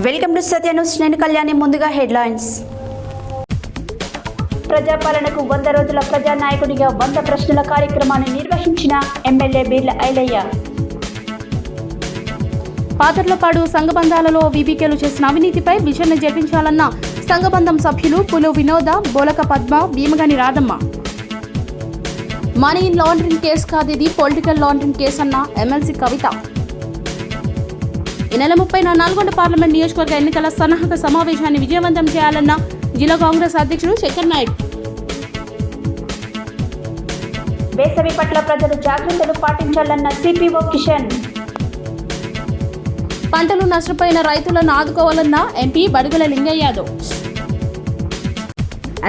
Welcome to Satya news. నేను కళ్యాణి. ముందుగా headlines. ప్రజాపాలనకు 100 రోజుల ప్రజానాయకుడిగా 100 ప్రశ్నల కార్యక్రమాన్ని నిర్వహించిన ఎమ్మెల్యే బీర్ల ఐలయ్య. పాతర్లపాడు సంఘబంధాలలో వీబీకేలు చేసిన అవినీతిపై విచారణ జరిపించాలన్న సంఘబంధం సభ్యులు Pulu Vinoda, Bolaka Padma, Bheemagani Radhamma. Money laundering case కాదు, ఇది పొలిటికల్ లాండరింగ్ కేసు అన్న ఎమ్మెల్సీ కవిత. ఈ నెల 30న నల్గొండ పార్లమెంట్ నియోజకవర్గ ఎన్నికల సన్నాహక సమావేశాన్ని విజయవంతం చేయాలన్న జిల్లా కాంగ్రెస్ అధ్యక్షుడు శంకర్ నాయక్. వేసవి పట్ల ప్రజలు జాగ్రత్తలు పాటించాలన్న సిపిఓ కిషన్. పంటలు నష్టపోయిన రైతులను ఆదుకోవాలన్న ఎంపీ బడుగుల లింగయ్య యాదవ్.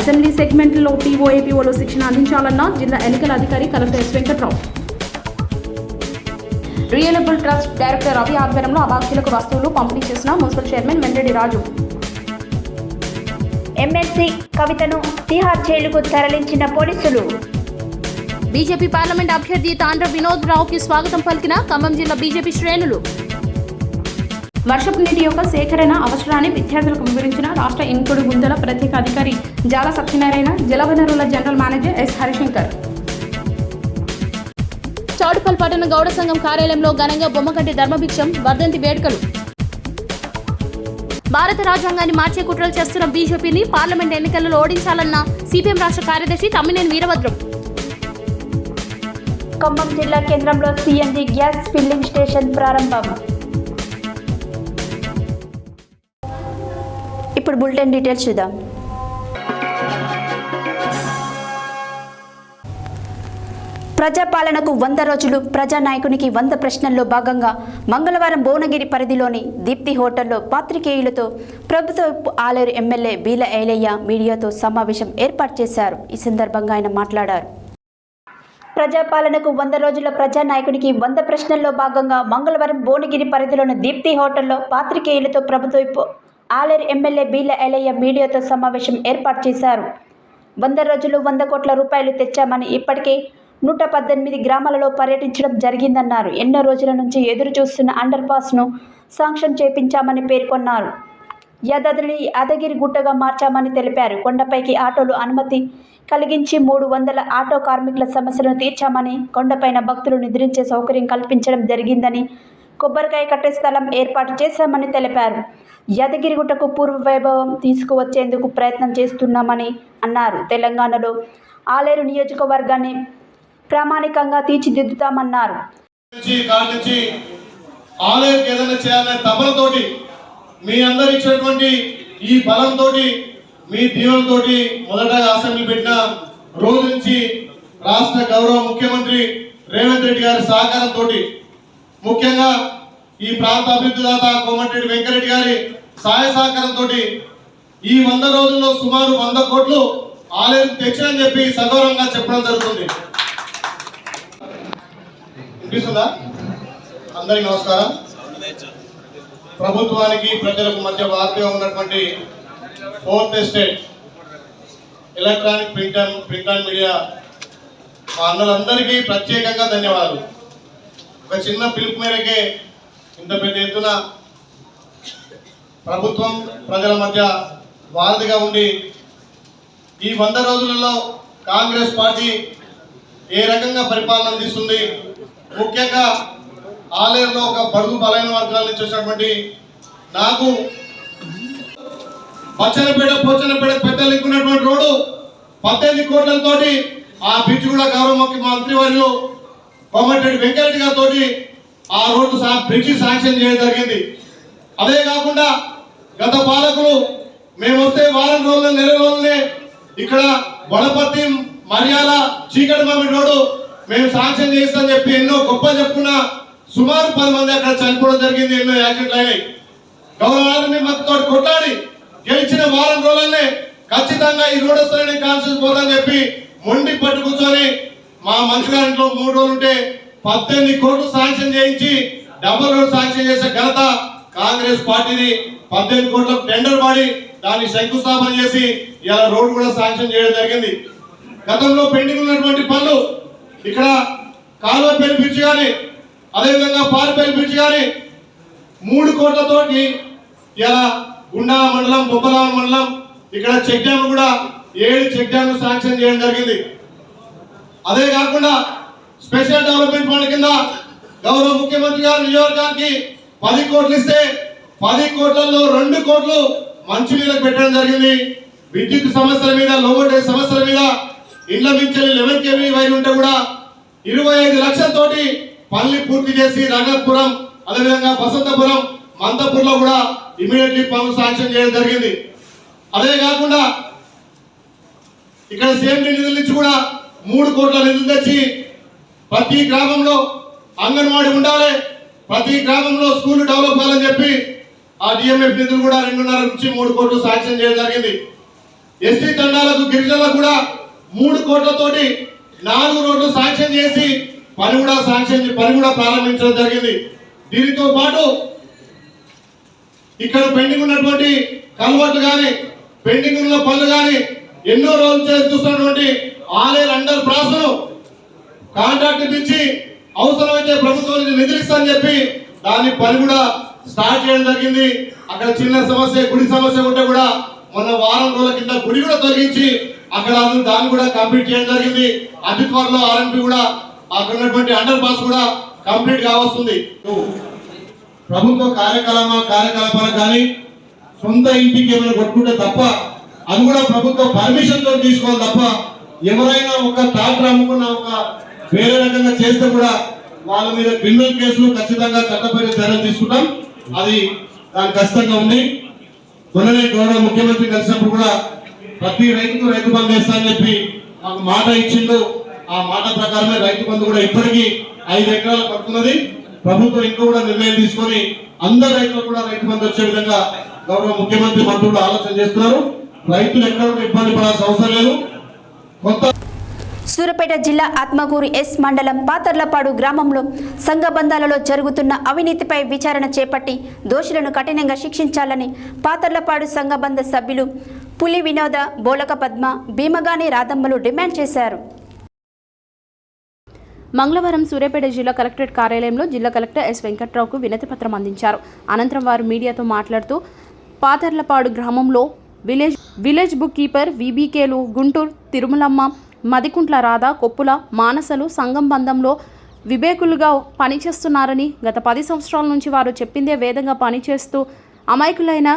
అసెంబ్లీ సెగ్మెంట్లో టీఓఏపీఓలో శిక్షణ అందించాలన్న జిల్లా ఎన్నికల అధికారి collector S Venkatrao. Reliable trust director Ravi ఆధ్వర్యంలో అభాగ్యులకు వస్తువులు పంపిణీ చేసిన మున్సిపల్ చైర్మన్ వెంకరెడ్డి రాజు. ఎమ్మెల్సీ కవితను తిహార్ జైలుకు తరలించిన పోలీసులు. బీజేపీ పార్లమెంట్ అభ్యర్థి తాండ్ర వినోద్ రావుకి స్వాగతం పలికిన ఖమ్మం జిల్లా బీజేపీ శ్రేణులు. వర్షపు నీటి యొక్క సేకరణ అవసరాన్ని విద్యార్థులకు వివరించిన రాష్ట్ర ఇంకుడు గుంతల ప్రత్యేక అధికారి జాల సత్యనారాయణ, జలవనరుల general manager S Harishankar. Choutuppal పట్టణ గౌడ సంఘం కార్యాలయంలో ఘనంగా బొమ్మకంటి ధర్మభిక్షం వర్ధంతి వేడుకలు. భారత రాజ్యాంగాన్ని మార్చే కుట్రలు చేస్తున్న బీజేపీని పార్లమెంట్ ఎన్నికలలో ఓడించాలన్న సిపిఎం రాష్ట్ర కార్యదర్శి తమ్మినేని వీరభద్రం. ఖమ్మం జిల్లా కేంద్రంలో సిఎన్జి గ్యాస్ ఫిల్లింగ్ స్టేషన్ ప్రారంభం. ఇప్పుడు బులెటిన్ డీటెయిల్స్ చూద్దాం. ప్రజాపాలనకు 100 రోజులు ప్రజానాయకునికి 100 ప్రశ్నల్లో భాగంగా మంగళవారం భువనగిరి పరిధిలోని దీప్తి హోటల్లో పాత్రికేయులతో ప్రభుత్వ ఆలేరు ఎమ్మెల్యే బీర్ల ఐలయ్య మీడియాతో సమావేశం ఏర్పాటు చేశారు. ఈ సందర్భంగా ఆయన మాట్లాడారు. ప్రజాపాలనకు 100 రోజుల ప్రజానాయకునికి 100 ప్రశ్నల్లో భాగంగా మంగళవారం భువనగిరి పరిధిలోని దీప్తి హోటల్లో పాత్రికేయులతో ప్రభుత్వ ఆలేరు ఎమ్మెల్యే బీర్ల ఐలయ్య మీడియాతో సమావేశం ఏర్పాటు చేశారు. 100 రోజులు 100 కోట్ల రూపాయలు తెచ్చామని, ఇప్పటికే 118 గ్రామాలలో పర్యటించడం జరిగిందన్నారు. ఎన్నో రోజుల నుంచి ఎదురు చూస్తున్న అండర్ పాస్ను శాంక్షన్ చేపించామని పేర్కొన్నారు. యాదాద్రిని యాదగిరి గుట్టగా మార్చామని తెలిపారు. కొండపైకి ఆటోలు అనుమతి కలిగించి 300 ఆటో కార్మికుల సమస్యలను తీర్చామని, కొండపైన భక్తులు నిద్రించే సౌకర్యం కల్పించడం జరిగిందని, కొబ్బరికాయ కట్టే స్థలం ఏర్పాటు చేశామని తెలిపారు. యాదగిరిగుట్టకు పూర్వ వైభవం తీసుకువచ్చేందుకు ప్రయత్నం చేస్తున్నామని అన్నారు. తెలంగాణలో ఆలేరు నియోజకవర్గాన్ని ప్రామాణికంగా తీర్చిదిద్దుతామన్నారు. ఆలేరుకి ఏదైనా చేయాలనే తపనతోటి మీ అందరు ఇచ్చినటువంటి ఈ బలంతో, మీ దీవెనతోటి మొదటగా అసెంబ్లీ పెట్టిన రోజు నుంచి రాష్ట్ర గౌరవ ముఖ్యమంత్రి రేవంత్ రెడ్డి గారి సహకారంతో, ముఖ్యంగా ఈ ప్రాంత అభివృద్ధి దాత కోమటిరెడ్డి వెంకరెడ్డి గారి సహాయ సహకారంతో ఈ 100 రోజుల్లో సుమారు 100 కోట్లు ఆలేరు తెచ్చారని చెప్పి సగౌరవంగా చెప్పడం జరుగుతుంది. వినిపిస్తుందా? అందరికీ నమస్కారం. ప్రభుత్వానికి ప్రజలకు మధ్య వార్తగా ఉన్నటువంటి 4th estate electronic print and media మా అన్నలందరికీ ప్రత్యేకంగా ధన్యవాదాలు. ఒక చిన్న పిలుపు మేరకే ఇంత పెద్ద ఎత్తున ప్రభుత్వం ప్రజల మధ్య వారధిగా ఉండి ఈ 100 రోజులలో కాంగ్రెస్ పార్టీ ఏ రకంగా పరిపాలన అందిస్తుంది, ముఖ్యంగా ఆలేరులో ఒక బడుగు బలైన వర్గాల నుంచి వచ్చినటువంటి నాకు పోచనపేట పెద్ద లింకున్నటువంటి రోడ్డు 18 కోట్లతోటి ఆ బ్రిడ్జ్ కూడా గౌరవ ముఖ్యమంత్రి వారిలో కోమటిరెడ్డి వెంకరెడ్డి గారితో ఆ రోడ్డు బ్రిడ్జి శాంక్షన్ చేయడం జరిగింది. అదే కాకుండా గత పాలకులు మేము వస్తే వారం రోజుల నెల రోజులనే ఇక్కడ వడపర్తి మర్యాల చీకటి మామిడి రోడ్డు మేము శాంక్షన్ చేస్తామని చెప్పి ఎన్నో గొప్ప చెప్పుకున్న సుమారు 10 మంది అక్కడ చనిపోవడం జరిగింది. ఎన్నో యాక్సిడెంట్లు అయినాయి. గౌరవాన్ని మద్దతుతో కొట్లాడి గెలిచిన వారం రోజులనే ఖచ్చితంగా ఈ రోడ్ వస్తారని కాన్షియస్ పోదని చెప్పి మొండి పట్టు కూర్చొని మా మంత్రి గారింట్లో 3 రోజులు ఉంటే 18 కోట్లు శాంక్షన్ చేయించి డబుల్ రోడ్ శాంక్షన్ చేసే ఘనత కాంగ్రెస్ పార్టీని. 18 కోట్ల టెండర్ పాడి దాన్ని శంకుస్థాపన చేసి ఇలా రోడ్డు కూడా శాంక్షన్ చేయడం జరిగింది. గతంలో పెండింగ్ ఉన్నటువంటి పనులు ఇక్కడ కాలువపల్లి బ్రిడ్జ్ కానీ, అదేవిధంగా పారిపల్లి బ్రిడ్జ్ కానీ 3 కోట్లతోటి ఇలా గుండాల మండలం, బొబ్బలాల మండలం ఇక్కడ చెక్ డ్యామ్ కూడా 7 చెక్ డ్యామ్ శాంక్షన్ చేయడం జరిగింది. అదే కాకుండా స్పెషల్ డెవలప్మెంట్ ఫండ్ కింద గౌరవ ముఖ్యమంత్రి గారు నియోజకవర్గానికి 10 కోట్లు ఇస్తే 10 కోట్లలో 2 కోట్లు మంచినీళ్ళకి పెట్టడం జరిగింది. విద్యుత్ సమస్యల మీద, లో వోల్టేజ్ సమస్యల మీద, ఇండ్ల మించెల్లి 11 kV వైర్ ఉంటే కూడా 25 లక్షలతోటి పనులు పూర్తి చేసి రఘునాథపురం, అదేవిధంగా బసంతపురం, మంతపూర్లో కూడా ఇమీడియట్లీ పనులు శాంక్షన్ చేయడం జరిగింది. అదే కాకుండా ఇక్కడ సేఫ్టీ నిధుల నుంచి కూడా 3 కోట్ల నిధులు తెచ్చి ప్రతి గ్రామంలో అంగన్వాడీ ఉండాలి, ప్రతి గ్రామంలో స్కూల్ డెవలప్ కావాలని చెప్పి ఆ డిఎంఎఫ్ నిధులు కూడా 2.5 నుంచి 3 కోట్లు శాంక్షన్ చేయడం జరిగింది. ఎస్టీ తండాలకు, గిరిజనులకు కూడా 3 కోట్లతోటి 4 రోడ్లు శాంక్షన్ చేసి పని కూడా ప్రారంభించడం జరిగింది. దీనితో పాటు ఇక్కడ పెండింగ్ ఉన్నటువంటి కల్వర్ట్లు కానీ, పెండింగ్ ఉన్న పనులు కానీ, ఎన్నో రోజులు చూస్తున్నటువంటి ఆలేరు అండర్ పాస్ కాంట్రాక్ట్ ఇచ్చి అవసరమైతే ప్రభుత్వం నిధులు ఇస్తామని చెప్పి దాని పని కూడా స్టార్ట్ చేయడం జరిగింది. అక్కడ చిన్న సమస్య, గుడి సమస్య ఉంటే కూడా మొన్న వారం రోజుల కింద గుడి కూడా తొలగించి అక్కడ దాన్ని కూడా కంప్లీట్ చేయడం జరిగింది. అతి త్వరలో ఆర్ఎంపీ కూడా అక్కడ ఉన్నటువంటి అండర్ పాస్ కూడా కంప్లీట్ కావస్తుంది. ప్రభుత్వ కార్యకలాపాలకు కానీ సొంత ఇంటికి ఏమైనా కొట్టుకుంటే తప్ప, అది కూడా ప్రభుత్వ పర్మిషన్ తో తీసుకోవాలి తప్ప, ఎవరైనా ఒక ట్రాక్టర్ అమ్ముకున్న ఒక వేరే రకంగా చేస్తే కూడా వాళ్ళ మీద క్రిమినల్ కేసులు ఖచ్చితంగా చట్టపరమైన చర్యలు తీసుకుంటాం. అది దాని ఖచ్చితంగా ఉంది. మొన్ననే గౌరవ ముఖ్యమంత్రి కలిసినప్పుడు కూడా ప్రతి రైతుకు రైతు బంధు వేస్తా అని చెప్పి మాకు మాట ఇచ్చిండు. ఆ మాట ప్రకారమే రైతు బంధు కూడా ఇప్పటికీ 5 ఎకరాలు పడుతున్నది. ప్రభుత్వం ఇంకా కూడా నిర్ణయం తీసుకొని అందరు రైతులకు కూడా రైతు బంధు వచ్చే విధంగా గౌరవ ముఖ్యమంత్రి మంత్రులు ఆలోచన చేస్తున్నారు. రైతులు ఎక్కడ ఇబ్బంది పడాల్సిన అవసరం లేదు. సూర్యాపేట జిల్లా ఆత్మకూరు ఎస్ మండలం పాతర్లపాడు గ్రామంలో సంఘబంధాలలో జరుగుతున్న అవినీతిపై విచారణ చేపట్టి దోషులను కఠినంగా శిక్షించాలని పాతర్లపాడు సంఘబంధ సభ్యులు పులి వినోద, బోలక పద్మ, భీమగాని రాధమ్మలు డిమాండ్ చేశారు. మంగళవారం సూర్యాపేట జిల్లా కలెక్టరేట్ కార్యాలయంలో జిల్లా కలెక్టర్ ఎస్ వెంకట్రావుకు వినతి పత్రం అందించారు. అనంతరం వారు మీడియాతో మాట్లాడుతూ పాతర్లపాడు గ్రామంలో విలేజ్ బుక్ కీపర్ వీబీకేలు గుంటూరు తిరుమలమ్మ, మదికుంట్ల రాధ, కొప్పుల మానసలు సంఘం బంధంలో వివేకులుగా పనిచేస్తున్నారని, గత 10 సంవత్సరాల నుంచి వారు చెప్పిందే వేదంగా పనిచేస్తూ అమాయకులైన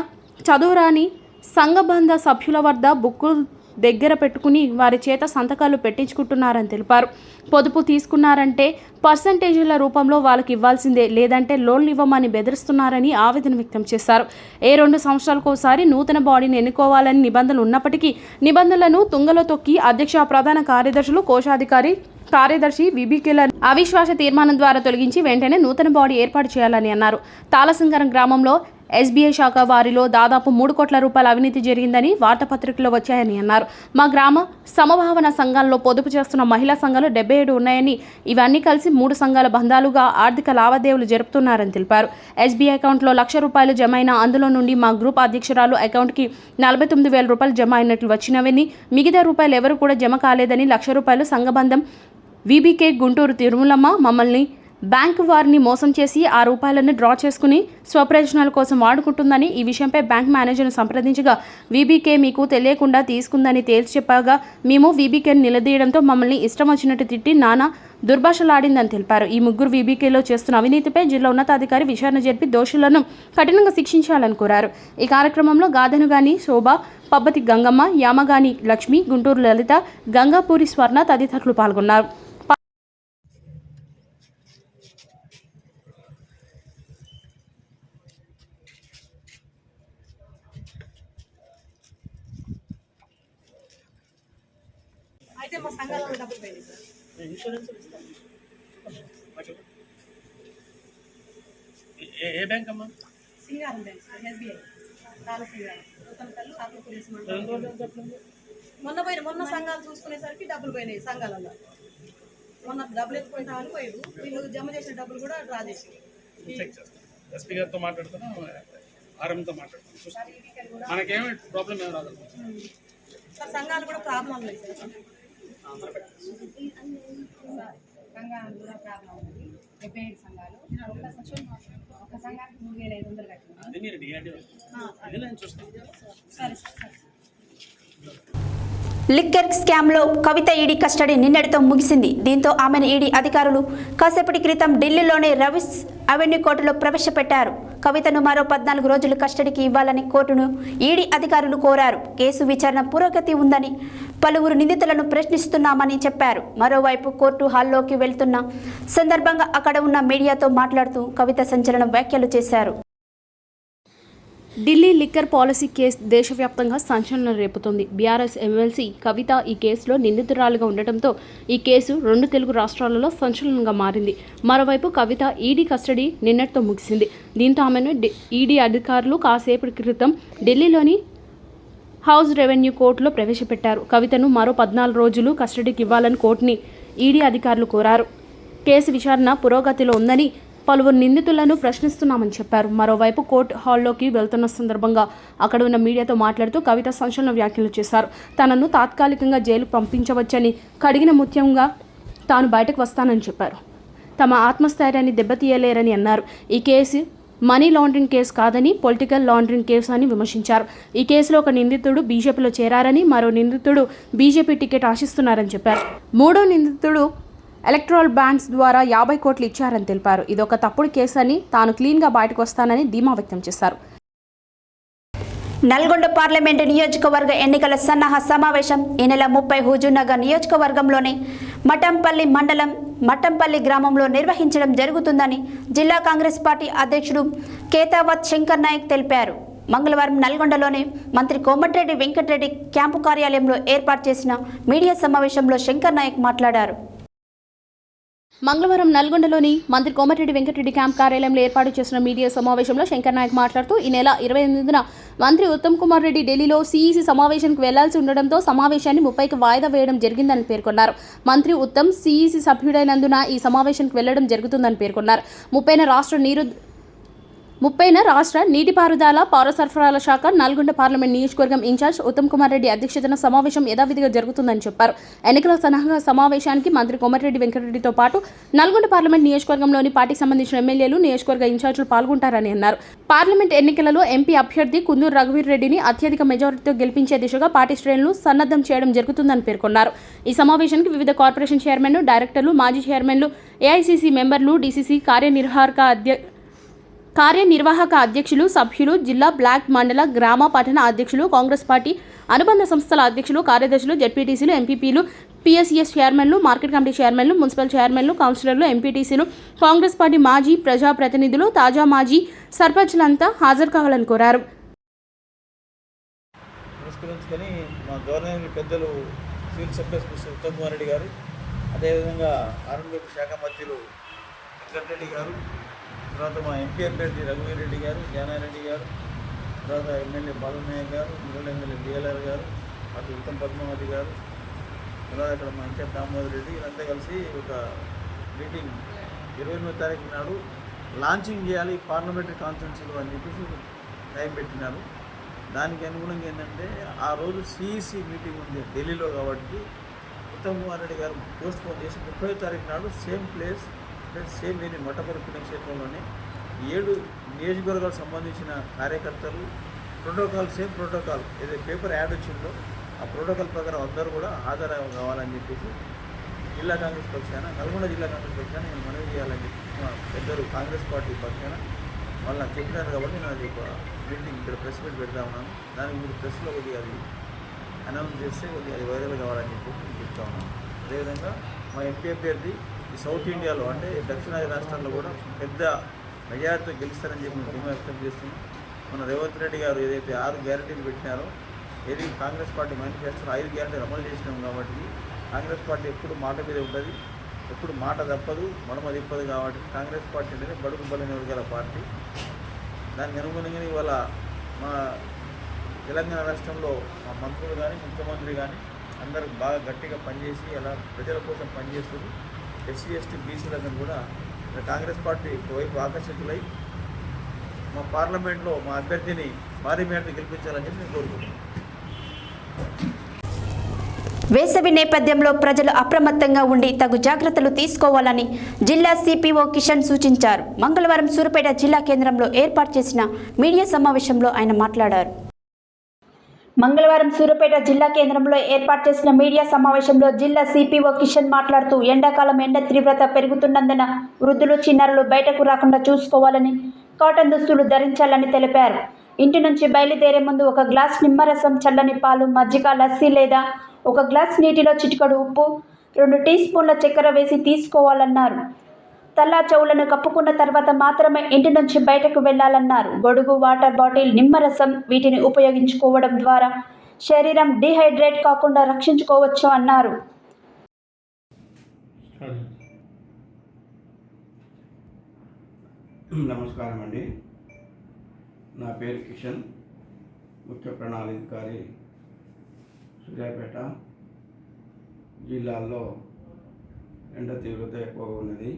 చదువురాని సంఘబంధ సభ్యుల వద్ద బుక్కులు దగ్గర పెట్టుకుని వారి చేత సంతకాలు పెట్టించుకుంటున్నారని తెలిపారు. పొదుపు తీసుకున్నారంటే పర్సంటేజీల రూపంలో వాళ్ళకి ఇవ్వాల్సిందే, లేదంటే లోన్లు ఇవ్వమని బెదిరిస్తున్నారని ఆవేదన వ్యక్తం చేశారు. 2 సంవత్సరాలకోసారి నూతన బాడీని ఎన్నుకోవాలని నిబంధనలు ఉన్నప్పటికీ నిబంధనలను తుంగలో తొక్కి అధ్యక్ష, ప్రధాన కార్యదర్శులు, కోశాధికారి, కార్యదర్శి వీబీకేల అవిశ్వాస తీర్మానం ద్వారా తొలగించి వెంటనే నూతన బాడీ ఏర్పాటు చేయాలని అన్నారు. తాళసింగరం గ్రామంలో ఎస్బీఐ శాఖ వారిలో దాదాపు 3 కోట్ల రూపాయల అవినీతి జరిగిందని వార్తాపత్రికల్లో వచ్చాయని అన్నారు. మా గ్రామ సమభావన సంఘాల్లో పొదుపు చేస్తున్న మహిళా సంఘాలు 77 ఉన్నాయని, ఇవన్నీ కలిసి 3 సంఘాల బంధాలుగా ఆర్థిక లావాదేవీలు జరుపుతున్నారని తెలిపారు. ఎస్బీఐ అకౌంట్లో 1,00,000 రూపాయలు జమ అయిన అందులో నుండి మా గ్రూప్ అధ్యక్షురాలు అకౌంట్కి 49,000 రూపాయలు జమ అయినట్లు వచ్చినవని, మిగతా రూపాయలు ఎవరు కూడా జమ కాలేదని, 1,00,000 రూపాయలు సంఘబంధం వీబీకే గుంటూరు తిరుమలమ్మ మమ్మల్ని బ్యాంకు వారిని మోసం చేసి ఆ రూపాయలను డ్రా చేసుకుని స్వప్రయోజనాల కోసం వాడుకుంటుందని, ఈ విషయంపై బ్యాంక్ మేనేజర్ను సంప్రదించగా వీబీకే మీకు తెలియకుండా తీసుకుందని తేల్చి చెప్పగా మేము వీబీకేని నిలదీయడంతో మమ్మల్ని ఇష్టం వచ్చినట్టు తిట్టి నానా దుర్భాషలాడిందని తెలిపారు. ఈ 3 వీబీకేలో చేస్తున్న అవినీతిపై జిల్లా ఉన్నతాధికారి విచారణ జరిపి దోషులను కఠినంగా శిక్షించాలని కోరారు. ఈ కార్యక్రమంలో గాదెనుగాని శోభ, పబ్బతి గంగమ్మ, యామగాని లక్ష్మి, గుంటూరు లలిత, గంగాపూరి స్వర్ణ తదితరులు పాల్గొన్నారు. అయితే మా సంఘాలలో డబ్బులు పోయింది సార్. ఏ బ్యాంక్ అమ్మా? సింగారం బ్యాంక్ సార్, ఎస్బీఐ తాళ సింగారం నూతనపల్లి ఆత్మకూరు. మొన్న సంఘాలు చూసుకునేసరికి డబ్బులు పోయినాయి సంఘాలలో. మొన్న డబ్బులు ఎత్తుకుంటా అని పోయారు, వీళ్ళు జమ చేసిన డబ్బులు కూడా డ్రా చేసి చెక్ చేస్తాం. ఎస్పీ గారితో మాట్లాడుతున్నాం, ఆర్ఎంతో మాట్లాడుతున్నాం. మనకేమి ప్రాబ్లం ఏమి రాదు సార్. సంఘాలు కూడా ప్రాబ్లం ఉన్నాయి సార్. సంఘాలు కూడా ప్రాబ్లం ఉంది. 75 సంఘాలు ఒక సంఘానికి 3,500 కట్టింది. అది మీరు డిఆర్డీ అది నేను చూస్తాను. సరే సరే. లిక్కర్ స్కామ్లో కవిత ఈడీ కస్టడీ నిన్నటితో ముగిసింది. దీంతో ఆమెను ఈడీ అధికారులు కాసేపటి క్రితం ఢిల్లీలోని రవిస్ అవెన్యూ కోర్టులో ప్రవేశపెట్టారు. కవితను మరో 14 రోజులు కస్టడీకి ఇవ్వాలని కోర్టును ఈడీ అధికారులు కోరారు. కేసు విచారణ పురోగతి ఉందని, పలువురు నిందితులను ప్రశ్నిస్తున్నామని చెప్పారు. మరోవైపు కోర్టు హాల్లోకి వెళ్తున్న సందర్భంగా అక్కడ ఉన్న మీడియాతో మాట్లాడుతూ కవిత సంచలన వ్యాఖ్యలు చేశారు. ఢిల్లీ లిక్కర్ పాలసీ కేసు దేశవ్యాప్తంగా సంచలనం రేపుతోంది. బీఆర్ఎస్ ఎమ్మెల్సీ కవిత ఈ కేసులో నిందితురాలుగా ఉండటంతో ఈ కేసు 2 తెలుగు రాష్ట్రాలలో సంచలనంగా మారింది. మరోవైపు కవిత ఈడీ కస్టడీ నిన్నటితో ముగిసింది. దీంతో ఆమెను ఈడీ అధికారులు కాసేపటి క్రితం ఢిల్లీలోని హౌస్ రెవెన్యూ కోర్టులో ప్రవేశపెట్టారు. కవితను మరో 14 రోజులు కస్టడీకి ఇవ్వాలని కోర్టుని ఈడీ అధికారులు కోరారు. కేసు విచారణ పురోగతిలో ఉందని, పలువురు నిందితులను ప్రశ్నిస్తున్నామని చెప్పారు. మరోవైపు కోర్టు హాల్లోకి వెళ్తున్న సందర్భంగా అక్కడ ఉన్న మీడియాతో మాట్లాడుతూ కవిత సంచలన వ్యాఖ్యలు చేశారు. తనను తాత్కాలికంగా జైలుకు పంపించవచ్చని, కడిగిన ముత్యంగా తాను బయటకు వస్తానని చెప్పారు. తమ ఆత్మస్థైర్యాన్ని దెబ్బతీయలేరని అన్నారు. ఈ కేసు మనీ లాండరింగ్ కేసు కాదని, పొలిటికల్ లాండరింగ్ కేసు అని విమర్శించారు. ఈ కేసులో ఒక నిందితుడు బీజేపీలో చేరారని, మరో నిందితుడు బీజేపీ టికెట్ ఆశిస్తున్నారని చెప్పారు. మూడో నిందితుడు ఎలక్ట్రల్ బాండ్స్ ద్వారా 50 కోట్లు ఇచ్చారని తెలిపారు. ఇదొక తప్పుడు కేసు అని, తాను క్లీన్గా బయటకు వస్తానని ధీమా వ్యక్తం చేశారు. నల్గొండ పార్లమెంటు నియోజకవర్గ ఎన్నికల సన్నాహ సమావేశం ఈ నెల 30 హుజూర్నగర్ నియోజకవర్గంలోని మఠంపల్లి మండలం మఠంపల్లి గ్రామంలో నిర్వహించడం జరుగుతుందని జిల్లా కాంగ్రెస్ పార్టీ అధ్యక్షుడు కేతావత్ శంకర్ నాయక్ తెలిపారు. మంగళవారం నల్గొండలోని మంత్రి కోమటిరెడ్డి వెంకటరెడ్డి క్యాంపు కార్యాలయంలో ఏర్పాటు చేసిన మీడియా సమావేశంలో శంకర్ నాయక్ మాట్లాడారు. మంగళవారం నల్గొండలోని మంత్రి కోమటిరెడ్డి వెంకటరెడ్డి క్యాంప్ కార్యాలయంలో ఏర్పాటు చేసిన మీడియా సమావేశంలో శంకర్ నాయక్ మాట్లాడుతూ ఈ నెల 28న మంత్రి ఉత్తమ్ కుమార్ రెడ్డి ఢిల్లీలో సీఈసీ సమావేశానికి వెళ్లాల్సి ఉండడంతో సమావేశాన్ని 30కి వాయిదా వేయడం జరిగిందని పేర్కొన్నారు. మంత్రి ఉత్తమ్ సీఈసీ సభ్యుడైనందున ఈ సమావేశానికి వెళ్లడం జరుగుతుందని పేర్కొన్నారు. 30న రాష్ట్ర నీటిపారుదల పౌర సరఫరాల శాఖ నల్గొండ పార్లమెంట్ నియోజకవర్గం ఇన్ఛార్జ్ ఉత్తమ్ కుమార్ రెడ్డి అధ్యక్షతన సమావేశం యథావిధిగా జరుగుతుందని చెప్పారు. ఎన్నికల సన్నాహక సమావేశానికి మంత్రి కోమటిరెడ్డి వెంకటరెడ్డితో పాటు నల్గొండ పార్లమెంట్ నియోజకవర్గంలోని పార్టీకి సంబంధించిన ఎమ్మెల్యేలు, నియోజకవర్గ ఇన్ఛార్జీలు పాల్గొంటారని అన్నారు. పార్లమెంట్ ఎన్నికలలో ఎంపీ అభ్యర్థి కుందూరు రఘువీర్ రెడ్డిని అత్యధిక మెజారిటీతో గెలిపించే దిశగా పార్టీ శ్రేణులు సన్నద్ధం చేయడం జరుగుతుందని పేర్కొన్నారు. ఈ సమావేశానికి వివిధ కార్పొరేషన్ చైర్మన్లు, డైరెక్టర్లు, మాజీ చైర్మన్లు, ఏఐసీసీ మెంబర్లు, డీసీసీ కార్యనిర్వాహక అధ్యక్షులు, సభ్యులు, జిల్లా, బ్లాక్, మండల, గ్రామ, పట్టణ అధ్యక్షులు, కాంగ్రెస్ పార్టీ అనుబంధ సంస్థల అధ్యక్షులు, కార్యదర్శులు, జెడ్పీటీసీలు, ఎంపీపీలు, పీఎస్ఈఎస్ చైర్మన్లు, మార్కెట్ కమిటీ చైర్మన్లు, మున్సిపల్ చైర్మన్లు, కౌన్సిలర్లు, ఎంపీటీసీలు, కాంగ్రెస్ పార్టీ మాజీ ప్రజాప్రతినిధులు, తాజా మాజీ సర్పంచ్లంతా హాజరు కావాలని కోరారు. పురస్కరించుకొని మా గవర్నమెంట్ పెద్దలు civil supplies minister Uttam Kumar Reddy గారు, అదేవిధంగా ఆర్ఎండ్బి శాఖ మంత్రులు వెంకటరెడ్డి గారు, తర్వాత మా ఎంపీ అభ్యర్థి రఘువీర్ రెడ్డి గారు, జానారెడ్డి గారు, తర్వాత ఎమ్మెల్యే బాలనాయక్ గారు, మిగిలిన ఎమ్మెల్యే డిఎల్ఆర్ గారు, అటు ఉత్తమ్ పద్మావతి గారు, తర్వాత ఇక్కడ మా ఇన్ఛార్జ్ దామోదర్ రెడ్డి, వీళ్ళంతా కలిసి ఒక మీటింగ్ 28వ తారీఖు నాడు లాంచింగ్ చేయాలి పార్లమెంటరీ కాన్ఫరెన్స్లో అని చెప్పేసి టైం పెట్టినారు. దానికి అనుగుణంగా ఏంటంటే ఆ రోజు సిఈసి మీటింగ్ ఉంది ఢిల్లీలో కాబట్టి ఉత్తమ్ కుమార్ రెడ్డి గారు పోస్ట్ పోన్ చేసి 30వ తారీఖు నాడు సేమ్ ప్లేస్ సేమ్ వేరే మఠపల్లి పుణ్యక్షేత్రంలోనే 7 నియోజకవర్గాలకు సంబంధించిన కార్యకర్తలు సేమ్ ప్రోటోకాల్ ఏదైతే పేపర్ యాడ్ వచ్చిందో ఆ ప్రోటోకాల్ ప్రకారం అందరూ కూడా హాజరు కావాలని చెప్పేసి జిల్లా కాంగ్రెస్ పక్షాన, నల్గొండ జిల్లా కాంగ్రెస్ పక్షాన నేను మనవి చేయాలని చెప్పి మా పెద్దలు కాంగ్రెస్ పార్టీ పక్షాన వాళ్ళు నాకు చెప్పినారు కాబట్టి నేను అది ఒక మీటింగ్ ఇక్కడ ప్రెస్ మీట్ పెడతా ఉన్నాను. దానికి మీరు ప్రెస్లో కొద్దిగా అది అనౌన్స్ చేస్తే కొద్దిగా అది వైరల్ కావాలని చెప్పి నేను చెప్తా ఉన్నాను. అదేవిధంగా మా ఎంపీ అభ్యర్థి ఈ సౌత్ ఇండియాలో అంటే దక్షిణాది రాష్ట్రాల్లో కూడా పెద్ద మెజారిటీతో గెలుస్తారని చెప్పి మేము ధీమా వ్యక్తం చేస్తున్నాం. మన రేవంత్ రెడ్డి గారు ఏదైతే 6 గ్యారెంటీలు పెట్టినారో, ఏది కాంగ్రెస్ పార్టీ మేనిఫెస్టోలో 5 గ్యారెంటీలు అమలు చేసినాం కాబట్టి కాంగ్రెస్ పార్టీ ఎప్పుడు మాట మీద ఉంటుంది, ఎప్పుడు మాట తప్పదు, మడమ తిప్పదు. కాబట్టి కాంగ్రెస్ పార్టీ అంటే బడుగు బలైన వర్గాల పార్టీ. దానికి అనుగుణంగా ఇవాళ మా తెలంగాణ రాష్ట్రంలో మా మంత్రులు కానీ, ముఖ్యమంత్రి కానీ అందరూ బాగా గట్టిగా పనిచేసి అలా ప్రజల కోసం పనిచేస్తుంది. ఎస్సీ ఎస్టీ బీసీలందరూ కూడా కాంగ్రెస్ పార్టీ ఒకవైపు ఆకర్షితులై మా పార్లమెంట్లో మా అభ్యర్థిని భారీ మేరకు గెలిపించాలని చెప్పి నేను కోరుకుంటున్నాను. వేసవి నేపథ్యంలో ప్రజలు అప్రమత్తంగా ఉండి తగు జాగ్రత్తలు తీసుకోవాలని జిల్లా సిపిఓ కిషన్ సూచించారు. మంగళవారం సూర్యాపేట జిల్లా కేంద్రంలో ఏర్పాటు చేసిన మీడియా సమావేశంలో ఆయన మాట్లాడారు. మంగళవారం సూర్యాపేట జిల్లా కేంద్రంలో ఏర్పాటు చేసిన మీడియా సమావేశంలో జిల్లా సిపిఓ కిషన్ మాట్లాడుతూ ఎండాకాలం ఎండ తీవ్రత పెరుగుతున్నందున వృద్ధులు చిన్నారులు బయటకు రాకుండా చూసుకోవాలని, కాటన్ దుస్తులు ధరించాలని తెలిపారు. ఇంటి నుంచి బయలుదేరే ముందు ఒక గ్లాస్ నిమ్మరసం, చల్లని పాలు, మజ్జిగ, లస్సీ లేదా ఒక గ్లాస్ నీటిలో చిటికెడు ఉప్పు, 2 టీ స్పూన్ల చక్కెర వేసి తీసుకోవాలన్నారు. తల చెవులను కప్పుకున్న తర్వాత మాత్రమే ఇంటి నుంచి బయటకు వెళ్లాలన్నారు. గొడుగు, వాటర్ బాటిల్, నిమ్మరసం వీటిని ఉపయోగించుకోవడం ద్వారా శరీరం డీహైడ్రేట్ కాకుండా రక్షించుకోవచ్చు అన్నారు. నమస్కారం అండి. నా పేరు కిషన్, ముఖ్య ప్రణాళికాధికారి, సూర్యాపేట. జిల్లాలో ఎండ తీవ్రత ఎక్కువగా ఉన్నది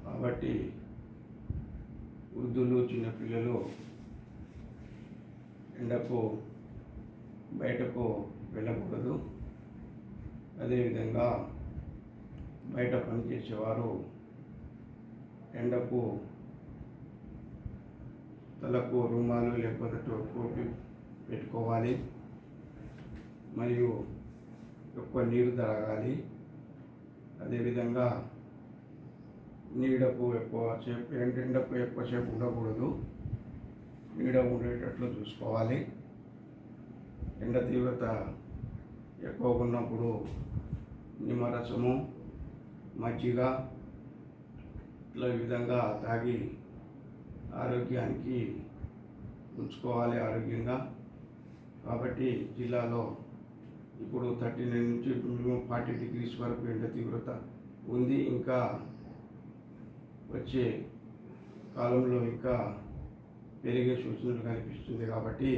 కాబట్టి వృద్ధులు, చిన్నపిల్లలు ఎండకు బయటకు వెళ్ళకూడదు. అదేవిధంగా బయట పనిచేసేవారు ఎండకు తలకు రుమాలు లేకపోతే టోపీ పెట్టుకోవాలి. మరియు ఎక్కువ నీరు తాగాలి. అదేవిధంగా ఎండకు ఎక్కువసేపు ఉండకూడదు. నీడ ఉండేటట్లు చూసుకోవాలి. ఎండ తీవ్రత ఎక్కువగా ఉన్నప్పుడు నిమ్మరసము, మజ్జిగ ఇట్లా విధంగా తాగి ఆరోగ్యానికి ఉంచుకోవాలి ఆరోగ్యంగా. కాబట్టి జిల్లాలో ఇప్పుడు 39 నుంచి 40 డిగ్రీస్ వరకు ఎండ తీవ్రత ఉంది. ఇంకా వచ్చే కాలంలో ఇంకా పెరిగే సూచనలు కనిపిస్తుంది. కాబట్టి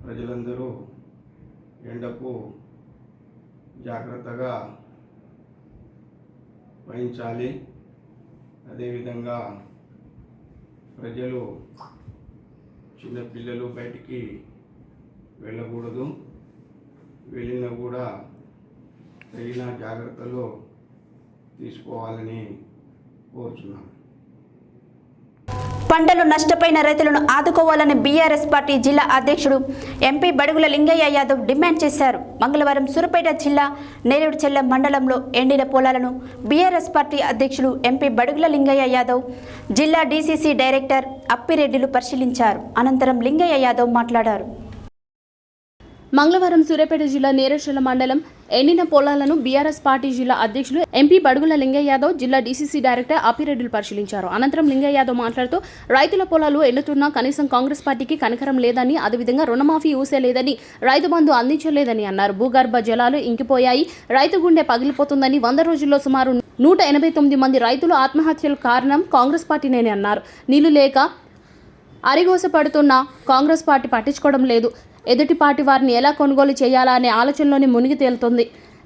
ప్రజలందరూ ఎండకు జాగ్రత్తగా వహించాలి. అదేవిధంగా ప్రజలు, చిన్నపిల్లలు బయటికి వెళ్ళకూడదు. వెళ్ళినా కూడా తగిన జాగ్రత్తలు తీసుకోవాలని కోరుచున్నాను. పంటలు నష్టపోయిన రైతులను ఆదుకోవాలని బీఆర్ఎస్ పార్టీ జిల్లా అధ్యక్షుడు ఎంపీ బడుగుల లింగయ్య యాదవ్ డిమాండ్ చేశారు. మంగళవారం సూర్యాపేట జిల్లా నేరేడుచెల్ల మండలంలో ఎండిన పొలాలను బీఆర్ఎస్ పార్టీ అధ్యక్షుడు ఎంపీ బడుగుల లింగయ్య యాదవ్, జిల్లా డీసీసీ డైరెక్టర్ అప్పిరెడ్డిలు పరిశీలించారు. అనంతరం లింగయ్య యాదవ్ మాట్లాడారు. మంగళవారం సూర్యాపేట జిల్లా నేరేడుచెల్ల మండలం ఎండిన పొలాలను బీఆర్ఎస్ పార్టీ జిల్లా అధ్యక్షులు ఎంపీ బడుగుల లింగయ్య యాదవ్, జిల్లా డీసీసీ డైరెక్టర్ అప్పిరెడ్డిలు పరిశీలించారు. అనంతరం లింగయ్య యాదవ్ మాట్లాడుతూ రైతుల పొలాలు ఎండుతున్నా కనీసం కాంగ్రెస్ పార్టీకి కనికరం లేదని, అదేవిధంగా రుణమాఫీ ఊసే లేదని, రైతు బంధు అందించలేదని అన్నారు. భూగర్భ జలాలు ఇంకిపోయాయి, రైతు గుండె పగిలిపోతుందని, 100 రోజుల్లో సుమారు 189 మంది రైతులు ఆత్మహత్యలు కారణం కాంగ్రెస్ పార్టీనేని అన్నారు. నీళ్లు లేక అరిగోస పడుతున్న కాంగ్రెస్ పార్టీ పట్టించుకోవడం లేదు. ఎదుటి పార్టీ వారిని ఎలా కొనుగోలు చేయాలా అనే ఆలోచనలోనే మునిగి తేలుతుంది.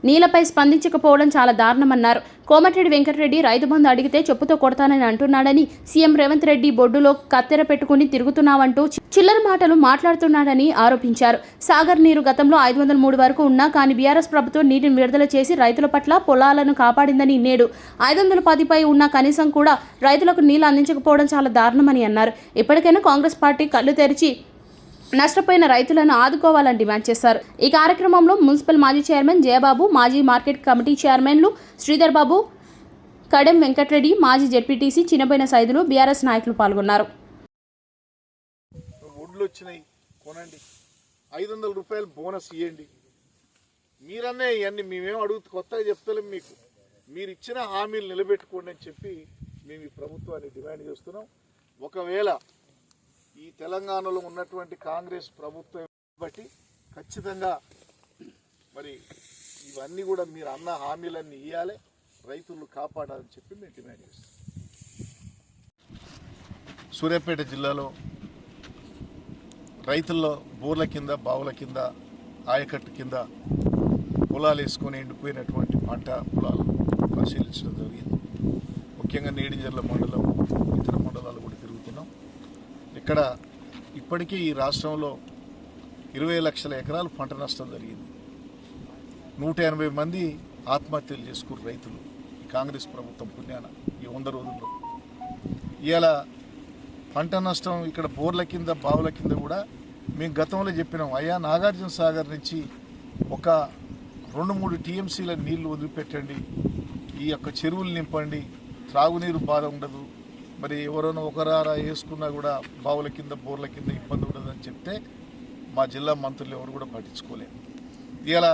నీళ్లపై స్పందించకపోవడం చాలా దారుణమన్నారు. కోమటిరెడ్డి వెంకటరెడ్డి రైతు బంధు అడిగితే చెప్పుతో కొడతానని అంటున్నాడని, సీఎం రేవంత్ రెడ్డి బొడ్డులో కత్తెర పెట్టుకుని తిరుగుతున్నావంటూ చిల్లర మాటలు మాట్లాడుతున్నాడని ఆరోపించారు. సాగర్ నీరు గతంలో 503 వరకు ఉన్నా కానీ బీఆర్ఎస్ ప్రభుత్వం నీటిని విడుదల చేసి రైతుల పట్ల పొలాలను కాపాడిందని, నేడు 510పై ఉన్నా కనీసం కూడా రైతులకు నీళ్లు అందించకపోవడం చాలా దారుణమని అన్నారు. ఇప్పటికైనా కాంగ్రెస్ పార్టీ కళ్ళు తెరిచి నష్టపోయిన రైతులను ఆదుకోవాలని డిమాండ్ చేశారు. ఈ కార్యక్రమంలో మున్సిపల్ మాజీ చైర్మన్ జయబాబు, మాజీ మార్కెట్ కమిటీ చైర్మన్లు శ్రీధర్ బాబు, కడెం వెంకటరెడ్డి, మాజీ జెడ్పీటీసీ చిన్నబోయిన సైదులు, బీఆర్ఎస్ నాయకులు పాల్గొన్నారు. ఒడ్లు వచ్చినాయి కొనండి, 500 రూపాయలు బోనస్ ఇవ్వండి. మీరన్నే ఇవన్నీ మేమేం అడుగుతూ కొత్తగా చెప్తలేం. మీకు మీరు ఇచ్చిన హామీలు నిలబెట్టుకోండి అని చెప్పి మేము ఈ ప్రభుత్వాన్ని డిమాండ్ చేస్తున్నాం. ఒకవేళ ఈ తెలంగాణలో ఉన్నటువంటి కాంగ్రెస్ ప్రభుత్వం బట్టి ఖచ్చితంగా మరి ఇవన్నీ కూడా మీరు అన్న హామీలన్నీ ఇవ్వాలి, రైతులను కాపాడాలని చెప్పి మేము డిమాండ్ చేస్తాం. సూర్యాపేట జిల్లాలో రైతుల్లో బోర్ల కింద, బావుల కింద, ఆయకట్టు కింద పొలాలు వేసుకొని ఎండిపోయినటువంటి పంట పొలాలు పరిశీలించడం జరిగింది. ముఖ్యంగా నేరేడుచెల్ల మండలం, ఇతర మండలాలు కూడా తిరుగుతున్నాం. ఇక్కడ ఇప్పటికీ ఈ రాష్ట్రంలో 20 లక్షల ఎకరాలు పంట నష్టం జరిగింది. 180 మంది ఆత్మహత్యలు చేసుకున్నారు రైతులు కాంగ్రెస్ ప్రభుత్వం పుణ్యాన ఈ 100 రోజుల్లో. ఇలా పంట నష్టం ఇక్కడ బోర్ల కింద బావుల కింద కూడా మేము గతంలో చెప్పినాం, అయ్యా నాగార్జున సాగర్ నుంచి ఒక 2-3 టీఎంసీల నీళ్లు వదిలిపెట్టండి, ఈ యొక్క చెరువులు నింపండి, త్రాగునీరు బాధ ఉండదు, మరి ఎవరైనా ఒకరారా వేసుకున్నా కూడా బావుల కింద బోర్ల కింద ఇబ్బంది ఉండదని చెప్తే మా జిల్లా మంత్రులు ఎవరు కూడా పట్టించుకోలేదు. ఇలా